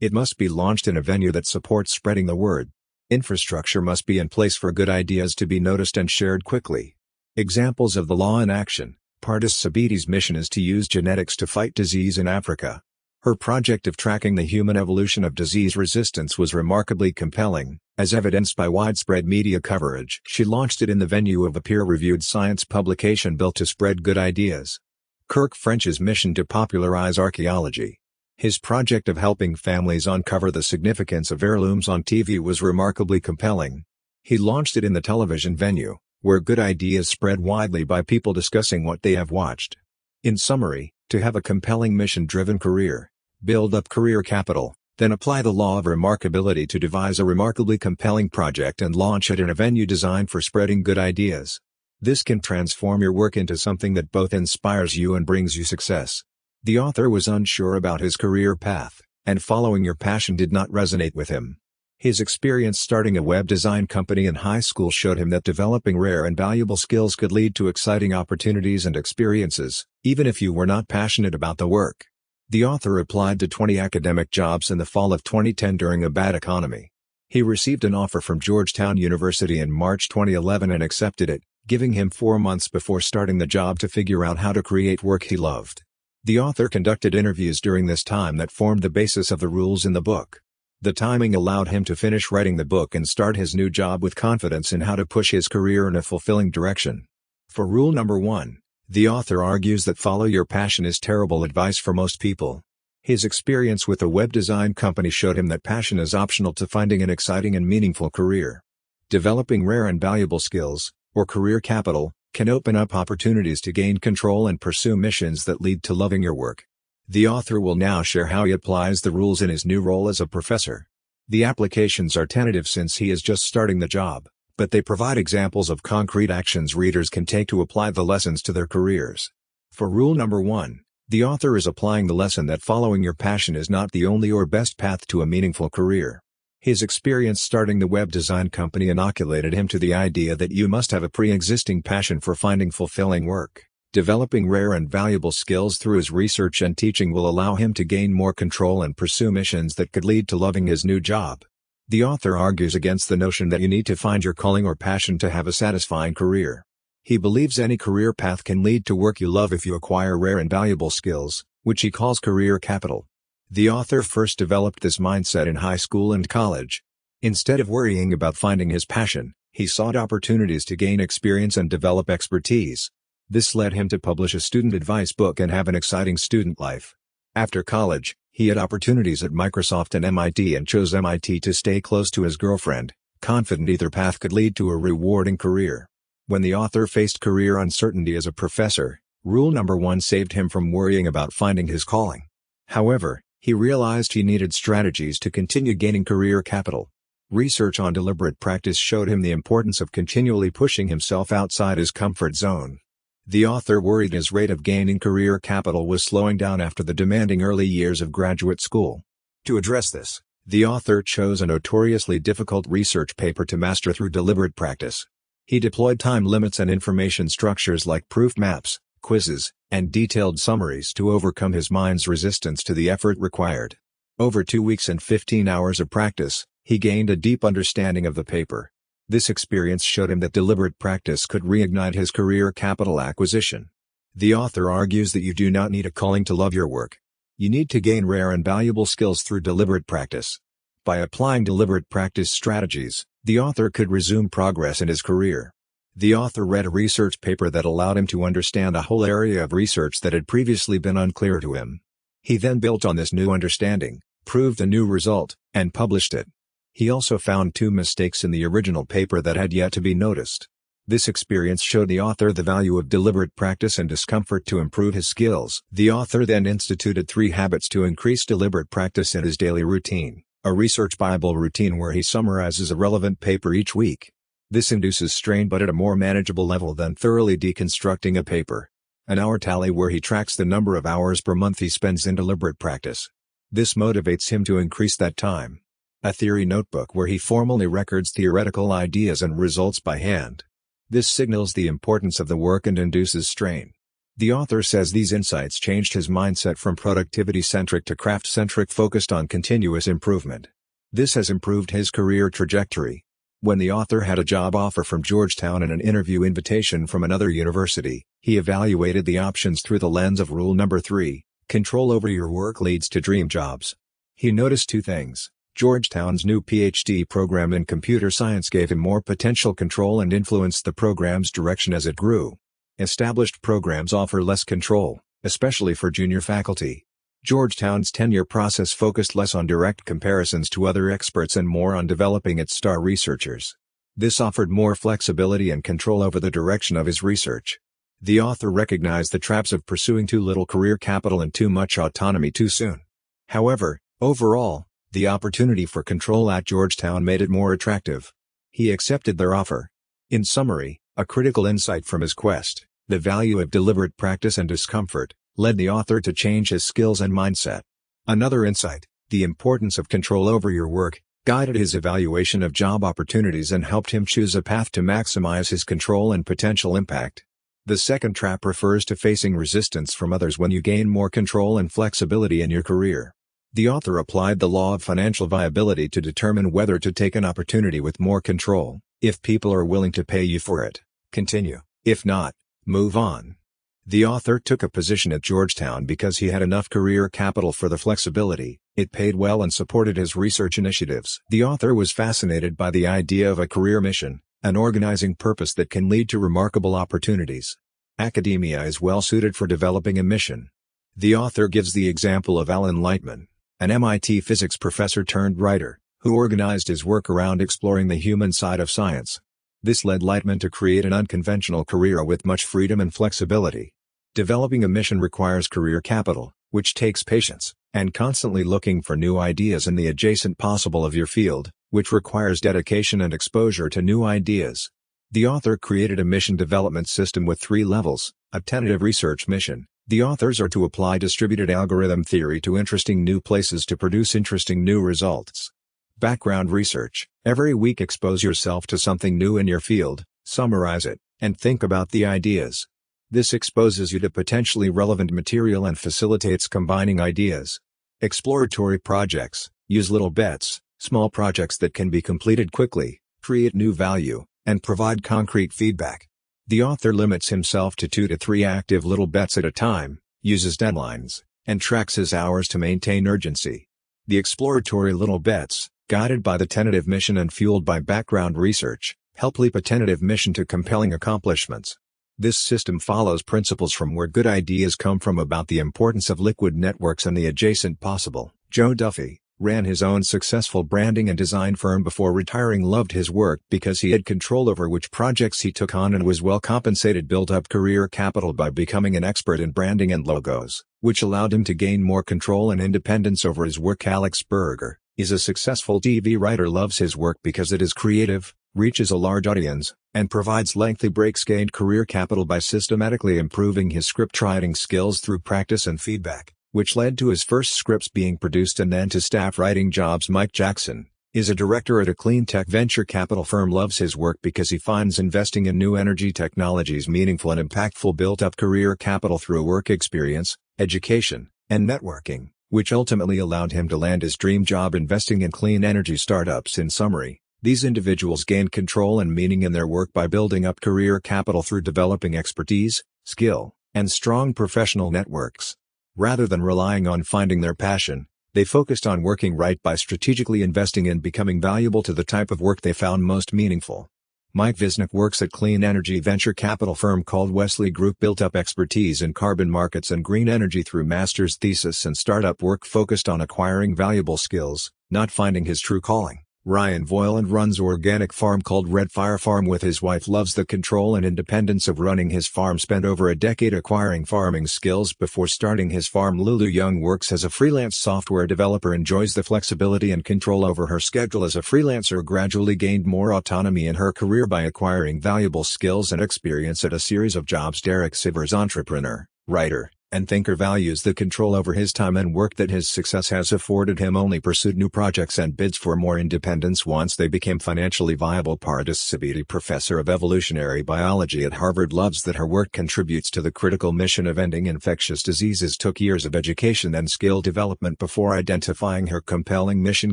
It must be launched in a venue that supports spreading the word. Infrastructure must be in place for good ideas to be noticed and shared quickly. Examples of the law in action. Pardis Sabiti's mission is to use genetics to fight disease in Africa. Her project of tracking the human evolution of disease resistance was remarkably compelling, as evidenced by widespread media coverage. She launched it in the venue of a peer-reviewed science publication built to spread good ideas. Kirk French's mission to popularize archaeology. His project of helping families uncover the significance of heirlooms on TV was remarkably compelling. He launched it in the television venue, where good ideas spread widely by people discussing what they have watched. In summary, to have a compelling mission-driven career, build up career capital, then apply the law of remarkability to devise a remarkably compelling project and launch it in a venue designed for spreading good ideas. This can transform your work into something that both inspires you and brings you success. The author was unsure about his career path, and following your passion did not resonate with him. His experience starting a web design company in high school showed him that developing rare and valuable skills could lead to exciting opportunities and experiences, even if you were not passionate about the work. The author applied to 20 academic jobs in the fall of 2010 during a bad economy. He received an offer from Georgetown University in March 2011 and accepted it, giving him 4 months before starting the job to figure out how to create work he loved. The author conducted interviews during this time that formed the basis of the rules in the book. The timing allowed him to finish writing the book and start his new job with confidence in how to push his career in a fulfilling direction. For rule number 1, the author argues that follow your passion is terrible advice for most people. His experience with a web design company showed him that passion is optional to finding an exciting and meaningful career. Developing rare and valuable skills, or career capital, can open up opportunities to gain control and pursue missions that lead to loving your work. The author will now share how he applies the rules in his new role as a professor. The applications are tentative since he is just starting the job, but they provide examples of concrete actions readers can take to apply the lessons to their careers. For rule number 1, the author is applying the lesson that following your passion is not the only or best path to a meaningful career. His experience starting the web design company inoculated him to the idea that you must have a pre-existing passion for finding fulfilling work. Developing rare and valuable skills through his research and teaching will allow him to gain more control and pursue missions that could lead to loving his new job. The author argues against the notion that you need to find your calling or passion to have a satisfying career. He believes any career path can lead to work you love if you acquire rare and valuable skills, which he calls career capital. The author first developed this mindset in high school and college. Instead of worrying about finding his passion, he sought opportunities to gain experience and develop expertise. This led him to publish a student advice book and have an exciting student life. After college, he had opportunities at Microsoft and MIT and chose MIT to stay close to his girlfriend, confident either path could lead to a rewarding career. When the author faced career uncertainty as a professor, rule number 1 saved him from worrying about finding his calling. However, he realized he needed strategies to continue gaining career capital. Research on deliberate practice showed him the importance of continually pushing himself outside his comfort zone. The author worried his rate of gaining career capital was slowing down after the demanding early years of graduate school. To address this, the author chose a notoriously difficult research paper to master through deliberate practice. He deployed time limits and information structures like proof maps, quizzes, and detailed summaries to overcome his mind's resistance to the effort required. Over 2 weeks and 15 hours of practice, he gained a deep understanding of the paper. This experience showed him that deliberate practice could reignite his career capital acquisition. The author argues that you do not need a calling to love your work. You need to gain rare and valuable skills through deliberate practice. By applying deliberate practice strategies, the author could resume progress in his career. The author read a research paper that allowed him to understand a whole area of research that had previously been unclear to him. He then built on this new understanding, proved a new result, and published it. He also found 2 mistakes in the original paper that had yet to be noticed. This experience showed the author the value of deliberate practice and discomfort to improve his skills. The author then instituted 3 habits to increase deliberate practice in his daily routine, a research Bible routine where he summarizes a relevant paper each week. This induces strain but at a more manageable level than thoroughly deconstructing a paper. An hour tally where he tracks the number of hours per month he spends in deliberate practice. This motivates him to increase that time. A theory notebook where he formally records theoretical ideas and results by hand. This signals the importance of the work and induces strain. The author says these insights changed his mindset from productivity-centric to craft-centric, focused on continuous improvement. This has improved his career trajectory. When the author had a job offer from Georgetown and an interview invitation from another university, he evaluated the options through the lens of rule number 3, control over your work leads to dream jobs. He noticed 2 things. Georgetown's new PhD program in computer science gave him more potential control and influenced the program's direction as it grew. Established programs offer less control, especially for junior faculty. Georgetown's tenure process focused less on direct comparisons to other experts and more on developing its star researchers. This offered more flexibility and control over the direction of his research. The author recognized the traps of pursuing too little career capital and too much autonomy too soon. However, overall, the opportunity for control at Georgetown made it more attractive. He accepted their offer. In summary, a critical insight from his quest, the value of deliberate practice and discomfort, led the author to change his skills and mindset. Another insight, the importance of control over your work, guided his evaluation of job opportunities and helped him choose a path to maximize his control and potential impact. The second trap refers to facing resistance from others when you gain more control and flexibility in your career. The author applied the law of financial viability to determine whether to take an opportunity with more control. If people are willing to pay you for it, continue. If not, move on. The author took a position at Georgetown because he had enough career capital for the flexibility, it paid well and supported his research initiatives. The author was fascinated by the idea of a career mission, an organizing purpose that can lead to remarkable opportunities. Academia is well suited for developing a mission. The author gives the example of Alan Lightman, an MIT physics professor turned writer, who organized his work around exploring the human side of science. This led Lightman to create an unconventional career with much freedom and flexibility. Developing a mission requires career capital, which takes patience, and constantly looking for new ideas in the adjacent possible of your field, which requires dedication and exposure to new ideas. The author created a mission development system with 3 levels, a tentative research mission. The authors are to apply distributed algorithm theory to interesting new places to produce interesting new results. Background research. Every week expose yourself to something new in your field, summarize it, and think about the ideas. This exposes you to potentially relevant material and facilitates combining ideas. Exploratory projects. Use little bets, small projects that can be completed quickly, create new value, and provide concrete feedback. The author limits himself to 2 to 3 active little bets at a time, uses deadlines, and tracks his hours to maintain urgency. The exploratory little bets, guided by the tentative mission and fueled by background research, help leap a tentative mission to compelling accomplishments. This system follows principles from Where Good Ideas Come From about the importance of liquid networks and the adjacent possible. Joe Duffy ran his own successful branding and design firm before retiring. Loved his work because he had control over which projects he took on and was well compensated. Built up career capital by becoming an expert in branding and logos, which allowed him to gain more control and independence over his work. Alex Berger is a successful TV writer. Loves his work because it is creative, reaches a large audience, and provides lengthy breaks. Gained career capital by systematically improving his script writing skills through practice and feedback, which led to his first scripts being produced and then to staff writing jobs. Mike Jackson is a director at a clean tech venture capital firm. Loves his work because he finds investing in new energy technologies meaningful and impactful. Built up career capital through work experience, education, and networking, which ultimately allowed him to land his dream job investing in clean energy startups. In summary, these individuals gained control and meaning in their work by building up career capital through developing expertise, skill, and strong professional networks. Rather than relying on finding their passion, they focused on working right by strategically investing in becoming valuable to the type of work they found most meaningful. Mike Visnick works at clean energy venture capital firm called Wesley Group, built up expertise in carbon markets and green energy through master's thesis and startup work focused on acquiring valuable skills, not finding his true calling. Ryan Voiland runs organic farm called Red Fire Farm with his wife, loves the control and independence of running his farm, spent over a decade acquiring farming skills before starting his farm. Lulu Young works as a freelance software developer, enjoys the flexibility and control over her schedule as a freelancer, gradually gained more autonomy in her career by acquiring valuable skills and experience at a series of jobs. Derek Sivers, entrepreneur, writer, and thinker, values the control over his time and work that his success has afforded him, only pursued new projects and bids for more independence once they became financially viable. Pardis Sabiti, professor of evolutionary biology at Harvard, loves that her work contributes to the critical mission of ending infectious diseases. Took years of education and skill development before identifying her compelling mission.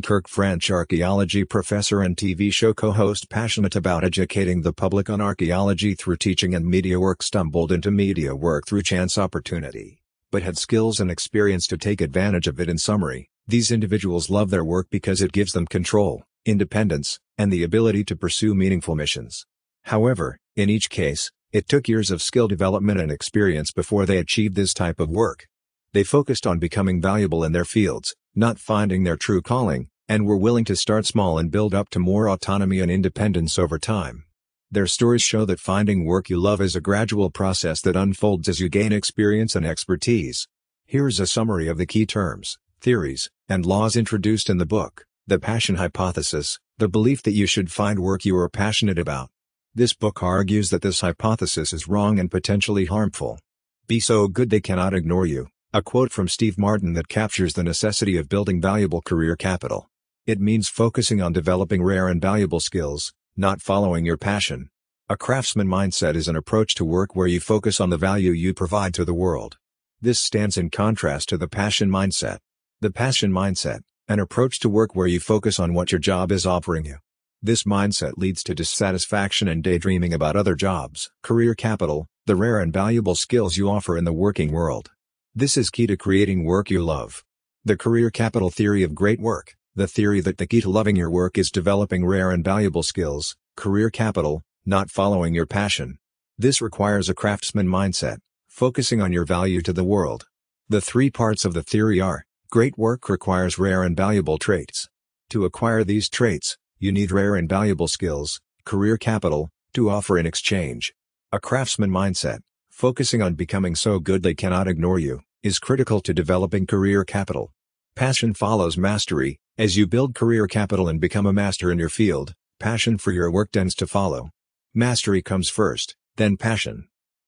Kirk French, archaeology professor and TV show co-host, passionate about educating the public on archaeology through teaching and media work, stumbled into media work through chance opportunity, but had skills and experience to take advantage of it. In summary, these individuals love their work because it gives them control, independence, and the ability to pursue meaningful missions. However, in each case, it took years of skill development and experience before they achieved this type of work. They focused on becoming valuable in their fields, not finding their true calling, and were willing to start small and build up to more autonomy and independence over time. Their stories show that finding work you love is a gradual process that unfolds as you gain experience and expertise. Here's a summary of the key terms, theories, and laws introduced in the book. The passion hypothesis, the belief that you should find work you are passionate about. This book argues that this hypothesis is wrong and potentially harmful. Be so good they cannot ignore you, a quote from Steve Martin that captures the necessity of building valuable career capital. It means focusing on developing rare and valuable skills, not following your passion. A craftsman mindset is an approach to work where you focus on the value you provide to the world. This stands in contrast to the passion mindset. The passion mindset, an approach to work where you focus on what your job is offering you. This mindset leads to dissatisfaction and daydreaming about other jobs. Career capital, the rare and valuable skills you offer in the working world. This is key to creating work you love. The career capital theory of great work. The theory that the key to loving your work is developing rare and valuable skills, career capital, not following your passion. This requires a craftsman mindset, focusing on your value to the world. The three parts of the theory are: great work requires rare and valuable traits. To acquire these traits, you need rare and valuable skills, career capital, to offer in exchange. A craftsman mindset, focusing on becoming so good they cannot ignore you, is critical to developing career capital. Passion follows mastery. As you build career capital and become a master in your field, passion for your work tends to follow. Mastery comes first, then passion.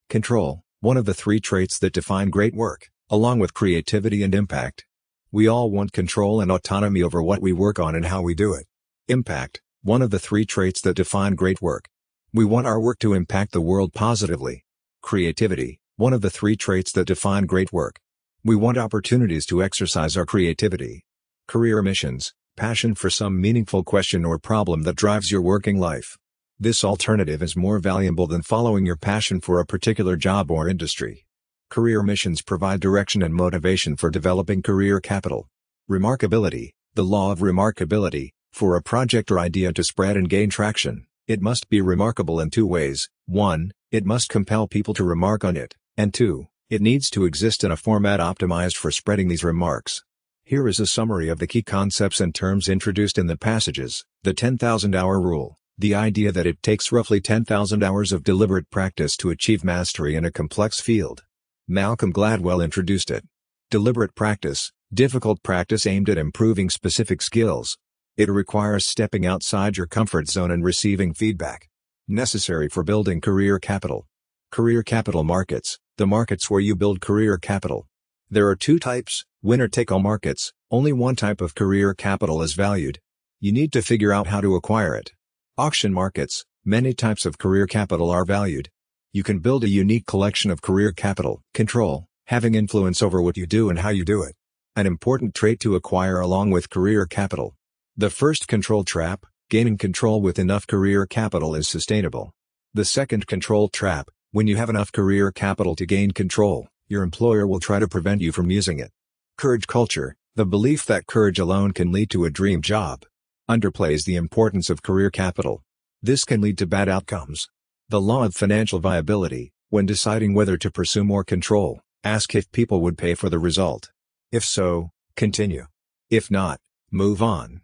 Control, one of the three traits that define great work, along with creativity and impact. We all want control and autonomy over what we work on and how we do it. Impact, one of the three traits that define great work. We want our work to impact the world positively. Creativity, one of the three traits that define great work. We want opportunities to exercise our creativity. Career missions, passion for some meaningful question or problem that drives your working life. This alternative is more valuable than following your passion for a particular job or industry. Career missions provide direction and motivation for developing career capital. Remarkability, the law of remarkability, for a project or idea to spread and gain traction, it must be remarkable in two ways. 1, it must compel people to remark on it, and 2, it needs to exist in a format optimized for spreading these remarks. Here is a summary of the key concepts and terms introduced in the passages. The 10,000-hour rule, the idea that it takes roughly 10,000 hours of deliberate practice to achieve mastery in a complex field. Malcolm Gladwell introduced it. Deliberate practice, difficult practice aimed at improving specific skills. It requires stepping outside your comfort zone and receiving feedback. Necessary for building career capital. Career capital markets, the markets where you build career capital. There are two types, winner-take-all markets. Only one type of career capital is valued. You need to figure out how to acquire it. Auction markets, many types of career capital are valued. You can build a unique collection of career capital. Control, having influence over what you do and how you do it. An important trait to acquire along with career capital. The first control trap, gaining control with enough career capital is sustainable. The second control trap, When you have enough career capital to gain control, your employer will try to prevent you from using it. Courage culture, the belief that courage alone can lead to a dream job, underplays the importance of career capital. This can lead to bad outcomes. The law of financial viability, when deciding whether to pursue more control, ask if people would pay for the result. If so, continue. If not, move on.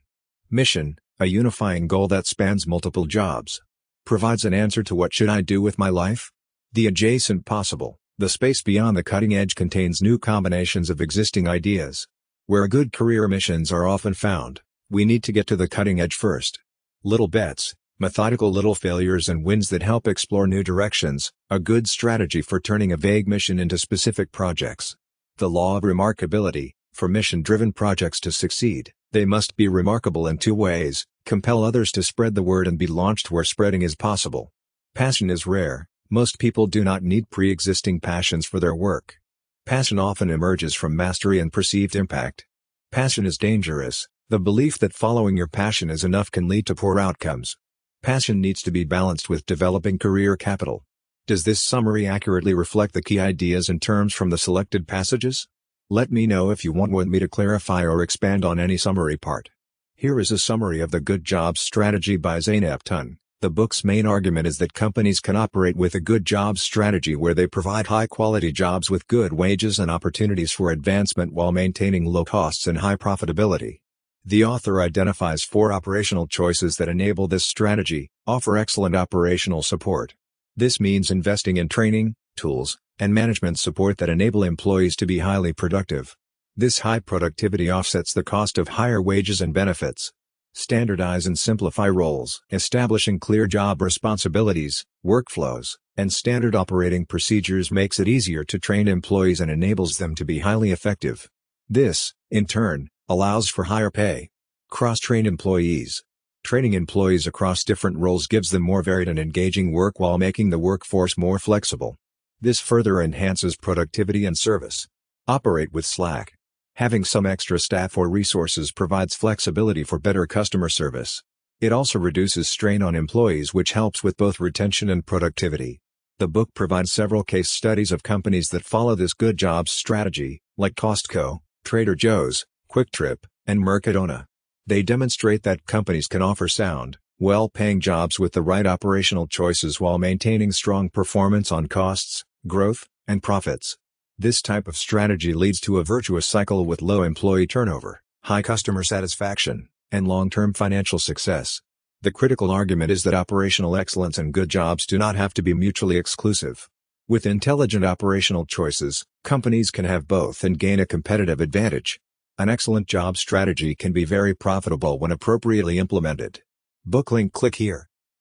Mission, a unifying goal that spans multiple jobs, provides an answer to what should I do with my life? The adjacent possible, the space beyond the cutting edge contains new combinations of existing ideas. Where good career missions are often found, we need to get to the cutting edge first. Little bets, methodical little failures and wins that help explore new directions, a good strategy for turning a vague mission into specific projects. The law of remarkability, for mission-driven projects to succeed, they must be remarkable in two ways: compel others to spread the word and be launched where spreading is possible. Passion is rare. Most people do not need pre-existing passions for their work. Passion often emerges from mastery and perceived impact. Passion is dangerous. The belief that following your passion is enough can lead to poor outcomes. Passion needs to be balanced with developing career capital. Does this summary accurately reflect the key ideas and terms from the selected passages? Let me know if you want me to clarify or expand on any summary part. Here is a summary of the Good Jobs Strategy by Zeynep Tun. The book's main argument is that companies can operate with a good jobs strategy where they provide high-quality jobs with good wages and opportunities for advancement while maintaining low costs and high profitability. The author identifies 4 operational choices that enable this strategy, offer excellent operational support. This means investing in training, tools, and management support that enable employees to be highly productive. This high productivity offsets the cost of higher wages and benefits. Standardize and simplify roles. Establishing clear job responsibilities, workflows, and standard operating procedures makes it easier to train employees and enables them to be highly effective. This, in turn, allows for higher pay. Cross-train employees. Training employees across different roles gives them more varied and engaging work while making the workforce more flexible. This further enhances productivity and service. Operate with slack. Having some extra staff or resources provides flexibility for better customer service. It also reduces strain on employees, which helps with both retention and productivity. The book provides several case studies of companies that follow this good jobs strategy, like Costco, Trader Joe's, Quick Trip, and Mercadona. They demonstrate that companies can offer sound, well-paying jobs with the right operational choices while maintaining strong performance on costs, growth, and profits. This type of strategy leads to a virtuous cycle with low employee turnover, high customer satisfaction, and long-term financial success. The critical argument is that operational excellence and good jobs do not have to be mutually exclusive. With intelligent operational choices, companies can have both and gain a competitive advantage. An excellent job strategy can be very profitable when appropriately implemented. Book link click here.